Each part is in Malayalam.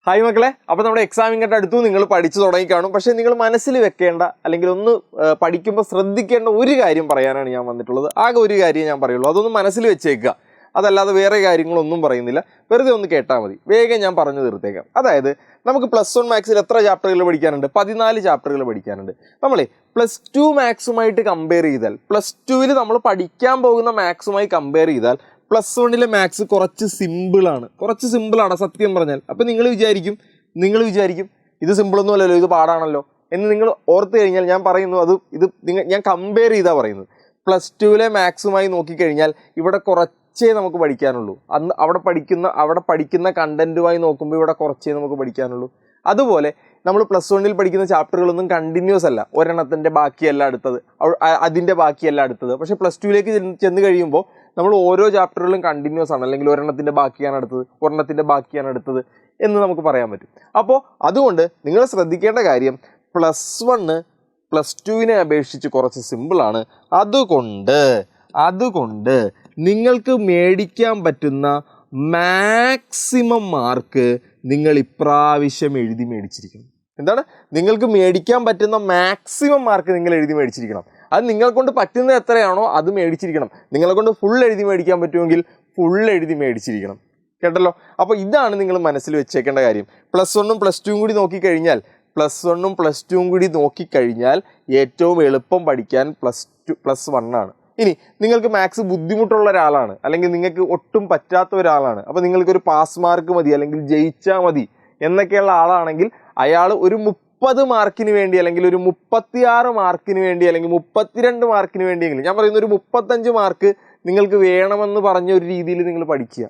ഹായ് മക്കളെ, അപ്പോൾ നമ്മുടെ എക്സാം ഇങ്ങോട്ട് അടുത്തു. നിങ്ങൾ പഠിച്ചു തുടങ്ങി കാണും. പക്ഷേ നിങ്ങൾ മനസ്സിൽ വെക്കേണ്ട അല്ലെങ്കിൽ ഒന്ന് പഠിക്കുമ്പോൾ ശ്രദ്ധിക്കേണ്ട ഒരു കാര്യം പറയാനാണ് ഞാൻ വന്നിട്ടുള്ളത്. ആകെ ഒരു കാര്യം ഞാൻ പറയുള്ളൂ, അതൊന്ന് മനസ്സിൽ വെച്ചേക്കുക. അതല്ലാതെ വേറെ കാര്യങ്ങളൊന്നും പറയുന്നില്ല, വെറുതെ ഒന്ന് കേട്ടാൽ മതി. വേഗം ഞാൻ പറഞ്ഞു തീർത്തേക്കാം. അതായത് നമുക്ക് +1 മാത്സിൽ എത്ര ചാപ്റ്ററുകൾ പഠിക്കാനുണ്ട്? 14 ചാപ്റ്ററുകൾ പഠിക്കാനുണ്ട്. നമ്മളെ +2 മാത്സുമായിട്ട് കമ്പയർ ചെയ്താൽ, +2വിൽ നമ്മൾ പഠിക്കാൻ പോകുന്ന മാത്സുമായി കമ്പയർ ചെയ്താൽ +1ലെ മാത്സ് കുറച്ച് സിമ്പിളാണ് സത്യം പറഞ്ഞാൽ. അപ്പം നിങ്ങൾ വിചാരിക്കും ഇത് സിമ്പിളൊന്നും അല്ലല്ലോ, ഇത് പാടാണല്ലോ എന്ന് നിങ്ങൾ ഓർത്ത് കഴിഞ്ഞാൽ ഞാൻ പറയുന്നു ഞാൻ കമ്പയർ ചെയ്താൽ പറയുന്നത്. +2വിലെ മാത്സുമായി നോക്കിക്കഴിഞ്ഞാൽ ഇവിടെ കുറച്ചേ നമുക്ക് പഠിക്കാനുള്ളൂ. അവിടെ പഠിക്കുന്ന കണ്ടന്റുമായി നോക്കുമ്പോൾ ഇവിടെ കുറച്ചേ നമുക്ക് പഠിക്കാനുള്ളൂ. അതുപോലെ നമ്മൾ +1ൽ പഠിക്കുന്ന ചാപ്റ്ററുകളൊന്നും കണ്ടിന്യൂസ് അല്ല, ഒരെണ്ണത്തിൻ്റെ ബാക്കിയല്ല അടുത്തത്, അതിൻ്റെ ബാക്കിയല്ല അടുത്തത്. പക്ഷേ +2ലേക്ക് ചെന്ന് കഴിയുമ്പോൾ നമ്മൾ ഓരോ ചാപ്റ്ററുകളും കണ്ടിന്യൂസ് ആണ്, അല്ലെങ്കിൽ ഒരെണ്ണത്തിൻ്റെ ബാക്കിയാണ് അടുത്തത് എന്ന് നമുക്ക് പറയാൻ പറ്റും. അപ്പോൾ അതുകൊണ്ട് നിങ്ങൾ ശ്രദ്ധിക്കേണ്ട കാര്യം, +1 +2വിനെ അപേക്ഷിച്ച് കുറച്ച് സിമ്പിളാണ്. അതുകൊണ്ട് നിങ്ങൾക്ക് മേടിക്കാൻ പറ്റുന്ന മാക്സിമം മാർക്ക് നിങ്ങൾ ഇപ്രാവശ്യം എഴുതി മേടിച്ചിരിക്കണം. എന്താണ് നിങ്ങൾക്ക് മേടിക്കാൻ പറ്റുന്ന മാക്സിമം മാർക്ക് നിങ്ങൾ എഴുതി മേടിച്ചിരിക്കണം. അത് നിങ്ങളെ കൊണ്ട് പറ്റുന്നത് എത്രയാണോ അത് മേടിച്ചിരിക്കണം. നിങ്ങളെ കൊണ്ട് ഫുൾ എഴുതി മേടിക്കാൻ പറ്റുമെങ്കിൽ ഫുൾ എഴുതി മേടിച്ചിരിക്കണം. കേട്ടല്ലോ? അപ്പോൾ ഇതാണ് നിങ്ങൾ മനസ്സിൽ വെച്ചേക്കേണ്ട കാര്യം. +1ഉം +2ഉം കൂടി നോക്കിക്കഴിഞ്ഞാൽ ഏറ്റവും എളുപ്പം പഠിക്കാൻ +1 ആണ്. ഇനി നിങ്ങൾക്ക് മാത്സ് ബുദ്ധിമുട്ടുള്ള ഒരാളാണ്, അല്ലെങ്കിൽ നിങ്ങൾക്ക് ഒട്ടും പറ്റാത്ത ഒരാളാണ്, അപ്പോൾ നിങ്ങൾക്കൊരു പാസ് മാർക്ക് മതി അല്ലെങ്കിൽ ജയിച്ചാൽ മതി എന്നൊക്കെയുള്ള ആളാണെങ്കിൽ അയാൾ ഒരു 30 മാർക്കിന് വേണ്ടി, അല്ലെങ്കിൽ ഒരു 36 മാർക്കിന് വേണ്ടി, അല്ലെങ്കിൽ 32 മാർക്കിന് വേണ്ടിയെങ്കിലും, ഞാൻ പറയുന്ന ഒരു 35 മാർക്ക് നിങ്ങൾക്ക് വേണമെന്ന് പറഞ്ഞ ഒരു രീതിയിൽ നിങ്ങൾ പഠിക്കുക.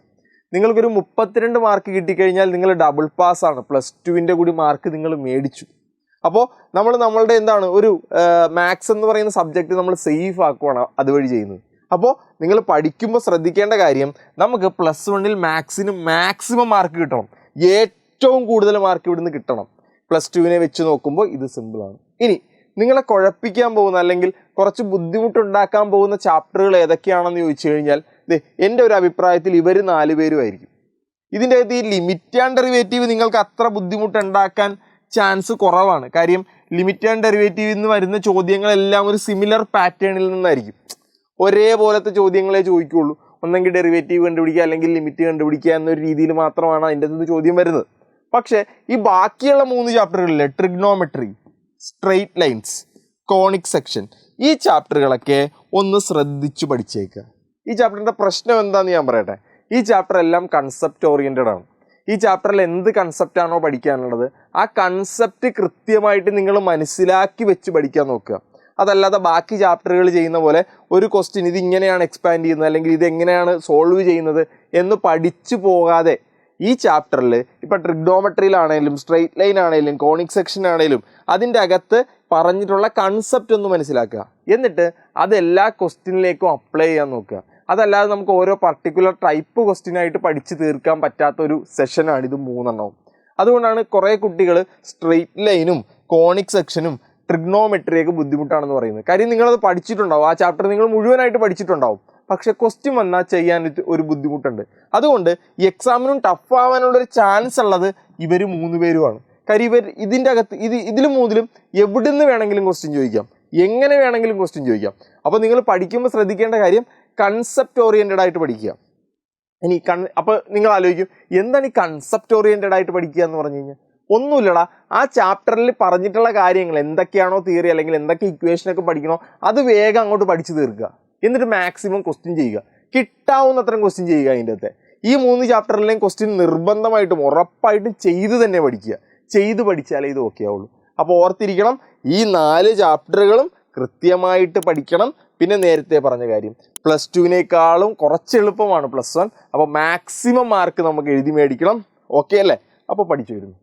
നിങ്ങൾക്കൊരു 32 മാർക്ക് കിട്ടിക്കഴിഞ്ഞാൽ നിങ്ങൾ ഡബിൾ പാസ്സാണ്, +2വിൻ്റെ കൂടി മാർക്ക് നിങ്ങൾ മേടിച്ചു. അപ്പോൾ നമ്മളുടെ ഒരു മാത്സ് എന്ന് പറയുന്ന സബ്ജക്റ്റ് നമ്മൾ സേഫ് ആക്കുവാണ് അതുവഴി ചെയ്യുന്നത്. അപ്പോൾ നിങ്ങൾ പഠിക്കുമ്പോൾ ശ്രദ്ധിക്കേണ്ട കാര്യം, നമുക്ക് +1ൽ മാത്സിന് മാക്സിമം മാർക്ക് കിട്ടണം, ഏറ്റവും കൂടുതൽ മാർക്ക് ഇവിടുന്ന് കിട്ടണം. +2വിനെ വെച്ച് നോക്കുമ്പോൾ ഇത് സിമ്പിളാണ്. ഇനി നിങ്ങളെ കുഴപ്പിക്കാൻ പോകുന്ന, അല്ലെങ്കിൽ കുറച്ച് ബുദ്ധിമുട്ടുണ്ടാക്കാൻ പോകുന്ന ചാപ്റ്ററുകൾ ഏതൊക്കെയാണെന്ന് ചോദിച്ചു കഴിഞ്ഞാൽ, എൻ്റെ ഒരു അഭിപ്രായത്തിൽ ഇവർ 4 പേരുമായിരിക്കും. ഇതിൻ്റെ അകത്ത് ഈ ലിമിറ്റ് ആൻഡ് ഡെറിവേറ്റീവ് നിങ്ങൾക്ക് അത്ര ബുദ്ധിമുട്ടുണ്ടാക്കാൻ ചാൻസ് കുറവാണ്. കാര്യം ലിമിറ്റ് ആൻഡ് ഡെറിവേറ്റീവിൽ നിന്ന് വരുന്ന ചോദ്യങ്ങളെല്ലാം ഒരു സിമിലർ പാറ്റേണിൽ നിന്നായിരിക്കും. ഒരേപോലത്തെ ചോദ്യങ്ങളെ ചോദിക്കുകയുള്ളൂ. ഒന്നെങ്കിൽ ഡെറിവേറ്റീവ് കണ്ടുപിടിക്കുക, അല്ലെങ്കിൽ ലിമിറ്റ് കണ്ടുപിടിക്കുക എന്നൊരു രീതിയിൽ മാത്രമാണ് അതിൻ്റെ അകത്ത് ചോദ്യം വരുന്നത്. പക്ഷേ ഈ ബാക്കിയുള്ള 3 ചാപ്റ്ററുകളിലെ trigonometry, straight lines, conic section, ഈ ചാപ്റ്ററുകളൊക്കെ ഒന്ന് ശ്രദ്ധിച്ചു പഠിച്ചേക്കുക. ഈ ചാപ്റ്ററിൻ്റെ പ്രശ്നം എന്താണെന്ന് ഞാൻ പറയട്ടെ. ഈ ചാപ്റ്റർ എല്ലാം കൺസെപ്റ്റ് ഓറിയൻറ്റഡ് ആണ്. ഈ ചാപ്റ്ററിൽ എന്ത് കൺസെപ്റ്റാണോ പഠിക്കാനുള്ളത് ആ കൺസെപ്റ്റ് കൃത്യമായിട്ട് നിങ്ങൾ മനസ്സിലാക്കി വെച്ച് പഠിക്കാൻ നോക്കുക. അതല്ലാതെ ബാക്കി ചാപ്റ്ററുകൾ ചെയ്യുന്ന പോലെ ഒരു ക്വസ്റ്റ്യൻ ഇതിങ്ങനെയാണ് എക്സ്പാൻഡ് ചെയ്യുന്നത്, അല്ലെങ്കിൽ ഇതെങ്ങനെയാണ് സോൾവ് ചെയ്യുന്നത് എന്ന് പഠിച്ചു പോകാതെ ഈ ചാപ്റ്ററിൽ ഇപ്പോൾ ട്രിഗ്നോമെട്രിയിലാണേലും, സ്ട്രെയിറ്റ് ലൈൻ ആണേലും, കോണിക് സെക്ഷൻ ആണേലും അതിൻ്റെ അകത്ത് പറഞ്ഞിട്ടുള്ള കൺസെപ്റ്റ് ഒന്ന് മനസ്സിലാക്കുക. എന്നിട്ട് അതെല്ലാ ക്വസ്റ്റ്യനിലേക്കും അപ്ലൈ ചെയ്യാൻ നോക്കുക. അതല്ലാതെ നമുക്ക് ഓരോ പർട്ടിക്കുലർ ടൈപ്പ് ക്വസ്റ്റ്യനായിട്ട് പഠിച്ച് തീർക്കാൻ പറ്റാത്തൊരു സെഷനാണ് ഇത് 3 അതുകൊണ്ടാണ് കുറേ കുട്ടികൾ സ്ട്രെയിറ്റ് ലൈനും കോണിക് സെക്ഷനും ട്രിഗ്നോമെട്രിയൊക്കെ ബുദ്ധിമുട്ടാണെന്ന് പറയുന്നത്. കാര്യം നിങ്ങളത് പഠിച്ചിട്ടുണ്ടാവും, ആ ചാപ്റ്റർ നിങ്ങൾ മുഴുവനായിട്ട് പഠിച്ചിട്ടുണ്ടാവും. പക്ഷെ ക്വസ്റ്റ്യൻ വന്നാൽ ചെയ്യാൻ ഒരു ബുദ്ധിമുട്ടുണ്ട്. അതുകൊണ്ട് ഈ എക്സാമിനും ടഫ് ആവാനുള്ളൊരു ചാൻസ് ഉള്ളത് ഇവർ 3 പേരുമാണ്. കാര്യം ഇതിൻ്റെ അകത്ത് ഇതിൽ 3ലും എവിടെ നിന്ന് വേണമെങ്കിലും ക്വസ്റ്റ്യൻ ചോദിക്കാം, എങ്ങനെ വേണമെങ്കിലും ക്വസ്റ്റ്യൻ ചോദിക്കാം. അപ്പോൾ നിങ്ങൾ പഠിക്കുമ്പോൾ ശ്രദ്ധിക്കേണ്ട കാര്യം, കൺസെപ്റ്റ് ഓറിയൻറ്റഡ് ആയിട്ട് പഠിക്കുക. ഇനി അപ്പോൾ നിങ്ങൾ ആലോചിക്കും, എന്താണ് ഈ കൺസെപ്റ്റ് ഓറിയൻറ്റഡ് ആയിട്ട് പഠിക്കുക എന്ന് പറഞ്ഞു കഴിഞ്ഞാൽ? ഒന്നുമില്ലടാ, ആ ചാപ്റ്ററിൽ പറഞ്ഞിട്ടുള്ള കാര്യങ്ങൾ എന്തൊക്കെയാണോ തിയറി, അല്ലെങ്കിൽ എന്തൊക്കെ ഇക്വേഷനൊക്കെ പഠിക്കണോ അത് വേഗം അങ്ങോട്ട് പഠിച്ചു തീർക്കുക. എന്നിട്ട് മാക്സിമം ക്വസ്റ്റ്യൻ ചെയ്യുക, കിട്ടാവുന്നത്രയും ക്വസ്റ്റ്യൻ ചെയ്യുക. അതിൻ്റെ അകത്തെ ഈ 3 ചാപ്റ്ററിലെയും ക്വസ്റ്റ്യൻ നിർബന്ധമായിട്ടും ഉറപ്പായിട്ടും ചെയ്ത് തന്നെ പഠിക്കുക. ചെയ്ത് പഠിച്ചാലേ ഇത് ഓക്കെ ആവുള്ളൂ. അപ്പോൾ ഓർത്തിരിക്കണം, ഈ 4 ചാപ്റ്ററുകളും കൃത്യമായിട്ട് പഠിക്കണം. പിന്നെ നേരത്തെ പറഞ്ഞ കാര്യം, +2വിനേക്കാളും കുറച്ച് എളുപ്പമാണ് +1. അപ്പോൾ മാക്സിമം മാർക്ക് നമുക്ക് എഴുതി മേടിക്കണം. ഓക്കെ അല്ലേ? അപ്പോൾ പഠിച്ചു വരുന്നു.